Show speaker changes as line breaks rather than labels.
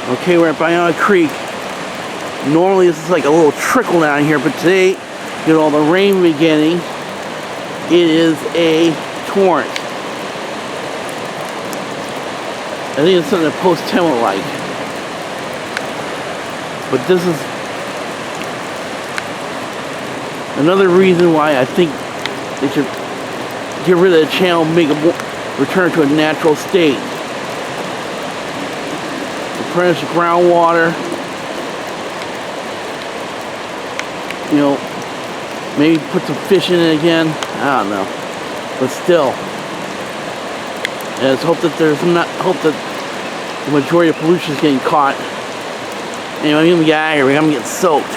Okay, we're at Ballona Creek. Normally this is like a little trickle down here, but today, with all the rain beginning, it is a torrent. I think it's something that Post 10 will like. But this is another reason why I think they should get rid of the channel and make it return to a natural state. Replenish the groundwater. You know, maybe put some fish in it again. I don't know. But still. And let's hope that hope that the majority of pollution is getting caught. Anyway, I'm gonna get out of here. I'm gonna get soaked.